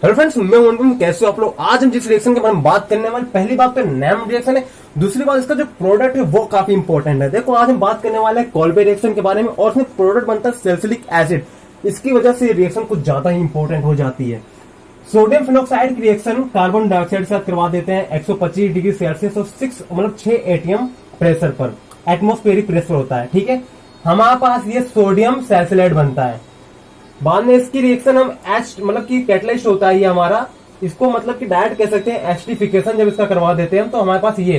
Hello friends, मैं हूं कैसे हो आप लोग। आज हम जिस रिएक्शन के बारे में बात करने वाले, पहली बात पे नैम रिएक्शन है, दूसरी बात इसका जो प्रोडक्ट है वो काफी इंपॉर्टेंट है। देखो आज हम बात करने वाले हैं कॉल्बे रिएक्शन के बारे में और उसमें प्रोडक्ट बनता है सैलिसिलिक एसिड। इसकी वजह से रिएक्शन कुछ ज्यादा ही इंपॉर्टेंट हो जाती है। सोडियम फिनॉक्साइड की रिएक्शन कार्बन डाइऑक्साइड के साथ करवा देते हैं 125 डिग्री सेल्सियस और 6 ATM प्रेशर पर, एटमोस्फेरिक प्रेशर होता है। ठीक है, हमारे पास ये सोडियम सैलिसाइड बनता है। बाद में इसकी रिएक्शन हम एच मतलब कि कैटलिस्ट होता है ये हमारा, इसको मतलब कि डायरेक्ट कह सकते हैं एसिडिफिकेशन जब इसका करवा देते हैं तो हमारे पास ये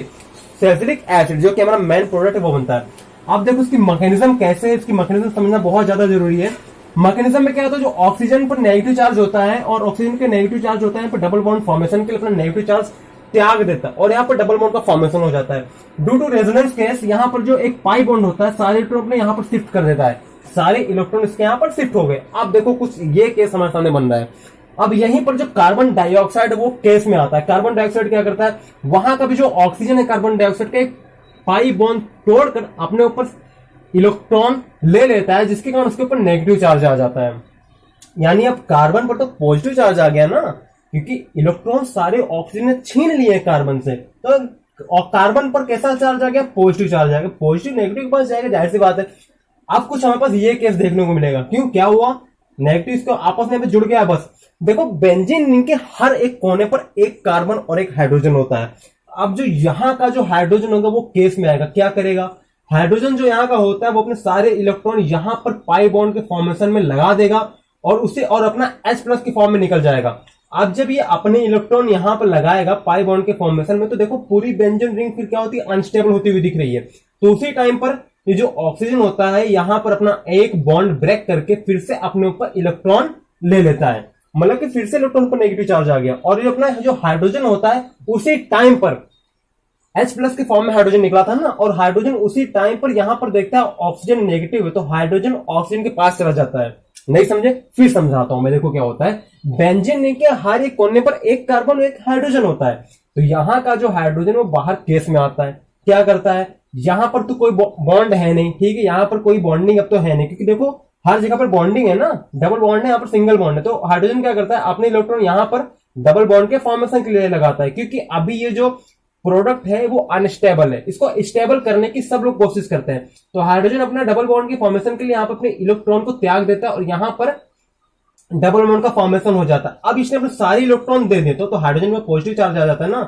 सैलिसिलिक एसिड जो कि हमारा मेन प्रोडक्ट है वो बनता है। अब देखो इसकी मैकेनिज्म कैसे है, इसकी मैकेनिज्म समझना बहुत ज्यादा जरूरी है। मैकेनिज्म में क्या होता है, जो ऑक्सीजन पर नेगेटिव चार्ज होता है और ऑक्सीजन के नेगेटिव चार्ज होता है, डबल बॉन्ड फॉर्मेशन के लिए अपना नेगेटिव चार्ज त्याग देता है और यहाँ पर डबल बॉन्ड का फॉर्मेशन हो जाता है। ड्यू टू रेजोनेंस केस यहाँ पर जो एक पाई बॉन्ड होता है सारे इलेक्ट्रॉन अपने यहाँ पर शिफ्ट कर देता है, सारे इलेक्ट्रॉन इसके यहाँ पर शिफ्ट हो गए। अब देखो कुछ ये केस हमारे सामने बन रहा है। अब यहीं पर जो कार्बन डाइऑक्साइड वो केस में आता है। कार्बन डाइऑक्साइड क्या करता है, वहां का भी जो ऑक्सीजन है कार्बन डाइऑक्साइड का एक पाई बॉन्ड तोड़कर अपने ऊपर इलेक्ट्रॉन ले लेता है, जिसके कारण उसके ऊपर नेगेटिव चार्ज आ जाता है। यानी अब कार्बन पर तो पॉजिटिव चार्ज आ गया ना, क्योंकि इलेक्ट्रॉन सारे ऑक्सीजन ने छीन लिए कार्बन से, तो और कार्बन पर कैसा चार्ज आ गया, पॉजिटिव चार्ज आ गया। पॉजिटिव नेगेटिव के पास जाएगा, जाहिर सी बात है। अब कुछ हमारे पास ये केस देखने को मिलेगा। क्यों, क्या हुआ, नेगेटिव इसको आपस में जुड़ गया। बस देखो बेंजीन रिंग के हर एक कोने पर एक कार्बन और एक हाइड्रोजन होता है। अब जो यहाँ का जो हाइड्रोजन होगा वो केस में आएगा। क्या करेगा, हाइड्रोजन जो यहाँ का होता है वो अपने सारे इलेक्ट्रॉन यहाँ पर पाई बॉन्ड के फॉर्मेशन में लगा देगा और उसे और अपना H+ के फॉर्म में निकल जाएगा। अब जब ये अपने इलेक्ट्रॉन यहाँ पर लगाएगा पाई बॉन्ड के फॉर्मेशन में, तो देखो पूरी बेंजीन रिंग फिर क्या होती है, अनस्टेबल होती हुई दिख रही है। तो उसी टाइम पर ये जो ऑक्सीजन होता है यहाँ पर अपना एक बॉन्ड ब्रेक करके फिर से अपने ऊपर इलेक्ट्रॉन ले लेता है, मतलब कि फिर से इलेक्ट्रॉन पर नेगेटिव चार्ज आ गया। और ये अपना जो हाइड्रोजन होता है उसी टाइम पर H+ के फॉर्म में हाइड्रोजन निकला था ना, और हाइड्रोजन उसी टाइम पर यहाँ पर देखता है ऑक्सीजन नेगेटिव है, तो हाइड्रोजन ऑक्सीजन के पास चला जाता है। नहीं समझे, फिर समझाता हूं मैं। देखो क्या होता है, बेंजीन रिंग के हर एक कोने पर एक कार्बन और एक हाइड्रोजन होता है। तो यहाँ का जो हाइड्रोजन वो बाहर केस में आता है। क्या करता है, यहाँ पर तो कोई बॉन्ड है नहीं, ठीक है, यहाँ पर कोई बॉन्डिंग अब तो है नहीं, क्योंकि देखो हर जगह पर बॉन्डिंग है ना, डबल बॉन्ड है, यहाँ पर सिंगल बॉन्ड है। तो हाइड्रोजन क्या करता है, अपने इलेक्ट्रॉन यहाँ पर डबल बॉन्ड के फॉर्मेशन के लिए लगाता है, क्योंकि अभी ये जो प्रोडक्ट है वो अनस्टेबल है। इसको स्टेबल करने की सब लोग कोशिश करते हैं। तो हाइड्रोजन अपना डबल बॉन्ड के फॉर्मेशन के लिए यहाँ पर अपने इलेक्ट्रॉन को त्याग देता है और यहाँ पर डबल बॉन्ड का फॉर्मेशन हो जाता है। अब इसने अपने सारे इलेक्ट्रॉन दे देते तो हाइड्रोजन में पॉजिटिव चार्ज आ जाता है ना।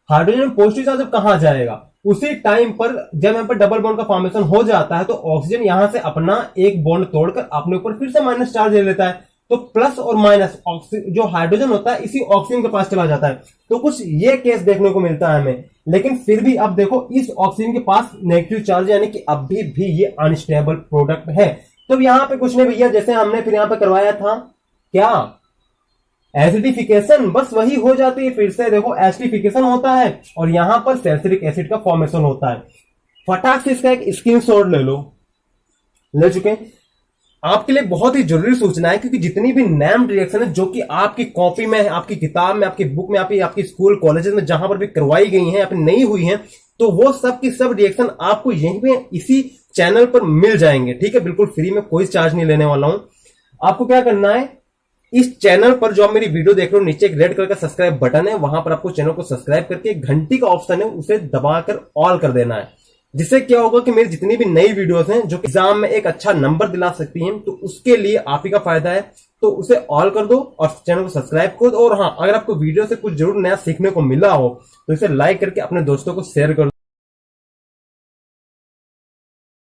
हाइड्रोजन में पॉजिटिव चार्ज कहां जाएगा, उसी टाइम पर जब यहाँ पर डबल बॉन्ड का फॉर्मेशन हो जाता है तो ऑक्सीजन यहां से अपना एक बॉन्ड तोड़कर अपने ऊपर फिर से माइनस चार्ज ले लेता है। तो प्लस और माइनस जो हाइड्रोजन होता है इसी ऑक्सीजन के पास चला जाता है। तो कुछ ये केस देखने को मिलता है हमें। लेकिन फिर भी अब देखो इस ऑक्सीजन के पास नेगेटिव चार्ज, यानी कि अभी भी ये अनस्टेबल प्रोडक्ट है। तो यहाँ पे कुछ नहीं भैया, जैसे हमने फिर यहाँ पे करवाया था क्या, एसिडिफिकेशन, बस वही हो जाती है। फिर से देखो एसिडिफिकेशन होता है और यहां पर सैलिसिलिक एसिड का फॉर्मेशन होता है। फटाक से इसका एक स्क्रीनशॉट ले लो, ले चुके। आपके लिए बहुत ही जरूरी सूचना है, क्योंकि जितनी भी नेम्ड रिएक्शन है जो कि आपकी कॉपी में, आपकी किताब में, आपकी बुक में, आपकी स्कूल कॉलेजेस में जहां पर भी करवाई गई हैं, अपनी नहीं हुई हैं, तो वो सब की सब रिएक्शन आपको यहीं पे इसी चैनल पर मिल जाएंगे। ठीक है, बिल्कुल फ्री में, कोई चार्ज नहीं लेने वाला हूं। आपको क्या करना है, इस चैनल पर जो आप मेरी वीडियो देख रहे हो, नीचे एक रेड कलर का सब्सक्राइब बटन है, वहां पर आपको चैनल को सब्सक्राइब करके घंटी का ऑप्शन है उसे दबाकर ऑल कर देना है। जिससे क्या होगा कि मेरी जितनी भी नई वीडियोस हैं जो एग्जाम में एक अच्छा नंबर दिला सकती हैं, तो उसके लिए आप ही का फायदा है। तो उसे ऑल कर दो और चैनल को सब्सक्राइब कर दो। और हाँ, अगर आपको वीडियो से कुछ जरूर नया सीखने को मिला हो तो इसे लाइक करके अपने दोस्तों को शेयर कर दो।